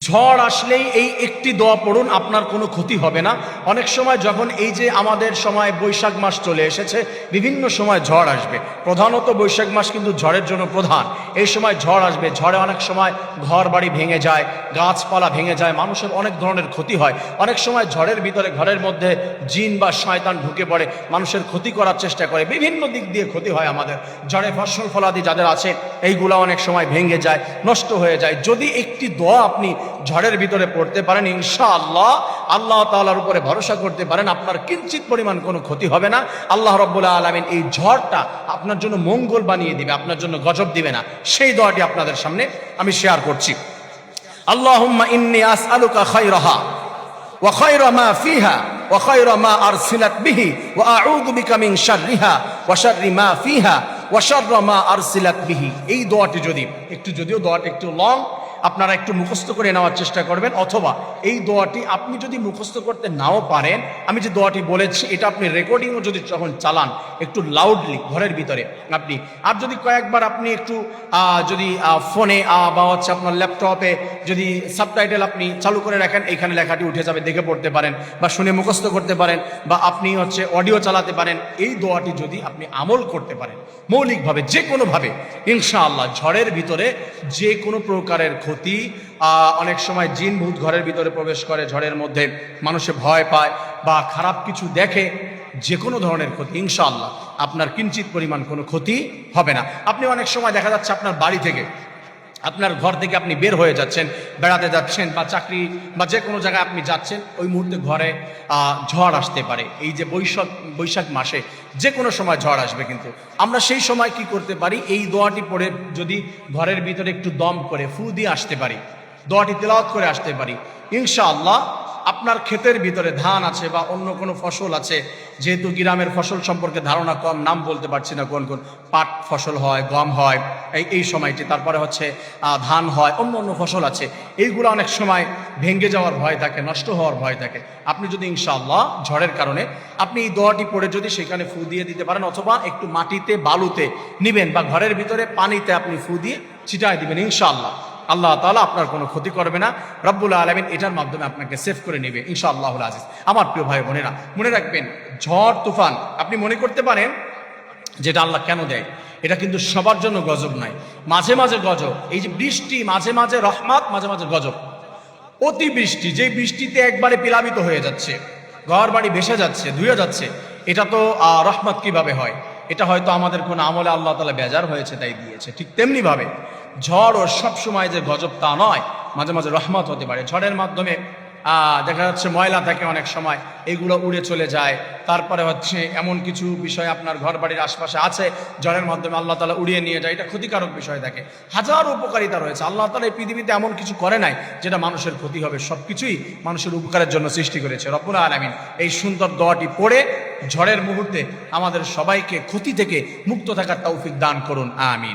ঝড় আসলেই এই একটি দোয়া পড়ুন, আপনার কোনো ক্ষতি হবে না। অনেক সময় যখন এই যে আমাদের সময় বৈশাখ মাস চলে এসেছে, বিভিন্ন সময় ঝড় আসবে, প্রধানত বৈশাখ মাস কিন্তু ঝড়ের জন্য প্রধান। এই সময় ঝড় আসবে, ঝড়ে অনেক সময় ঘর বাড়ি ভেঙে যায়, গাছপালা ভেঙে যায়, মানুষের অনেক ধরনের ক্ষতি হয়। অনেক সময় ঝড়ের ভিতরে ঘরের মধ্যে জিন বা শয়তান ঢুকে পড়ে, মানুষের ক্ষতি করার চেষ্টা করে, বিভিন্ন দিক দিয়ে ক্ষতি হয় আমাদের। ঝড়ে ফসল ফলাদি যাদের আছে এইগুলো অনেক সময় ভেঙে যায়, নষ্ট হয়ে যায়। যদি একটি দোয়া আপনি ঝড়ের ভিতরে পড়তে পারেন, ইনশাআল্লাহ আল্লাহ তাআলার উপরে ভরসা করতে পারেন, আপনার কিঞ্চিত পরিমাণ কোনো ক্ষতি হবে না। আল্লাহ রাব্বুল আলামিন এই ঝড়টা আপনার জন্য মঙ্গল বানিয়ে দিবে, আপনার জন্য গজব দিবে না। সেই দোয়াটি আপনাদের সামনে আমি শেয়ার করছি। আল্লাহুম্মা ইন্নী আসআলুকা খায়রাহা ওয়া খায়রা মা ফিহা ওয়া খায়রা মা আরসিলাত বিহি ওয়া আউযু বিকা মিন শাররিহা ওয়া শাররি মা ফিহা ওয়া শাররা মা আরসিলাত বিহি। এই দোয়াটি যদিও দোয়াটি একটু লং, আপনারা একটু মুখস্থ করে নেওয়ার চেষ্টা করবেন, অথবা এই দোয়াটি আপনি যদি মুখস্থ করতে নাও পারেন, আমি যে দোয়াটি বলেছি এটা আপনি রেকর্ডিংও যদি যখন চালান একটু লাউডলি ঘরের ভিতরে আপনি, আর যদি কয়েকবার আপনি একটু যদি ফোনে বা হচ্ছে আপনার ল্যাপটপে যদি সাবটাইটেল আপনি চালু করে রাখেন, এইখানে লেখাটি উঠে যাবে, দেখে পড়তে পারেন বা শুনে মুখস্থ করতে পারেন, বা আপনি হচ্ছে অডিও চালাতে পারেন। এই দোয়াটি যদি আপনি আমল করতে পারেন মৌলিকভাবে, যে কোনোভাবে, ইনশাআল্লাহ ঝড়ের ভিতরে যে কোনো প্রকারের ক্ষতি, অনেক সময় জিন ভূত ঘরের ভিতরে প্রবেশ করে, ঝড়ের মধ্যে মানুষে ভয় পায় বা খারাপ কিছু দেখে, যে কোনো ধরনের ক্ষতি ইনশাআল্লাহ আপনার কিঞ্চিত পরিমাণ কোনো ক্ষতি হবে না। আপনি অনেক সময় দেখা যাচ্ছে আপনার বাড়ি থেকে, আপনার ঘর থেকে আপনি বের হয়ে যাচ্ছেন, বেড়াতে যাচ্ছেন বা চাকরি বা যে কোনো জায়গায় আপনি যাচ্ছেন, ওই মুহূর্তে ঘরে ঝড় আসতে পারে। এই যে বৈশাখ মাসে যে কোনো সময় ঝড় আসবে, কিন্তু আমরা সেই সময় কি করতে পারি, এই দোয়াটি পড়ে যদি ঘরের ভিতরে একটু দম করে ফু দিয়ে আসতে পারি, দোয়াটি তেলাওয়াত করে আসতে পারি, ইনশাআল্লাহ আপনার ক্ষেতের ভিতরে ধান আছে বা অন্য কোনো ফসল আছে, যেহেতু গ্রামের ফসল সম্পর্কে ধারণা কম, নাম বলতে পারছি না কোন কোন, পাট ফসল হয়, গম হয় এই সময়টি, তারপরে হচ্ছে ধান হয়, অন্য অন্য ফসল আছে, এইগুলো অনেক সময় ভেঙে যাওয়ার ভয় থাকে, নষ্ট হওয়ার ভয় থাকে। আপনি যদি ইনশাআল্লাহ ঝড়ের কারণে আপনি এই দোয়াটি পড়ে যদি সেখানে ফু দিয়ে দিতে পারেন, অথবা একটু মাটিতে বালুতে নিবেন বা ঘরের ভিতরে পানিতে আপনি ফু দিয়ে ছিটায় দিবেন, ইনশাআল্লাহ আল্লাহ তাআলা আপনার কোনো ক্ষতি করবে না। রব্বুল আলামিন এটার মাধ্যমে আপনাকে সেভ করে নেবে ইনশাআল্লাহুল আজিজ। আমার প্রিয় ভাই বোনেরা, মনে রাখবেন, ঝড় তুফান আপনি মনে করতে পারেন যেটা আল্লাহ কেন দেয়, এটা কিন্তু সবার জন্য গজব নাই, মাঝে মাঝে গজব। এই যে বৃষ্টি, মাঝে মাঝে রহমত, মাঝে মাঝে গজব। অতি বৃষ্টি, যে বৃষ্টিতে একবারে প্লাবিত হয়ে যাচ্ছে, ঘর বাড়ি ভেসে যাচ্ছে, ধুয়ে যাচ্ছে, এটা তো রহমত কিভাবে হয়? এটা হয়তো আমাদের কোন আমলে আল্লাহ তাআলা বেজার হয়েছে তাই দিয়েছে। ঠিক তেমনি ভাবে ঝড় ও সবসময় যে গজব তা নয়, মাঝে মাঝে রহমত হতে পারে। ঝড়ের মাধ্যমে দেখা যাচ্ছে ময়লা থাকে, অনেক সময় এগুলো উড়ে চলে যায়। তারপরে হচ্ছে এমন কিছু বিষয় আপনার ঘর বাড়ির আশপাশে আছে, ঝড়ের মাধ্যমে আল্লাহ তাআলা উড়িয়ে নিয়ে যায়, এটা ক্ষতিকারক বিষয় থাকে। হাজার উপকারিতা রয়েছে, আল্লাহ তাআলা এই পৃথিবীতে এমন কিছু করে নাই যেটা মানুষের ক্ষতি হবে, সবকিছুই মানুষের উপকারের জন্য সৃষ্টি করেছে রব্বুল আলামিন। এই সুন্দর দোয়াটি পড়ে ঝড়ের মুহূর্তে আমাদের সবাইকে ক্ষতি থেকে মুক্ত থাকার তৌফিক দান করুন, আমিন।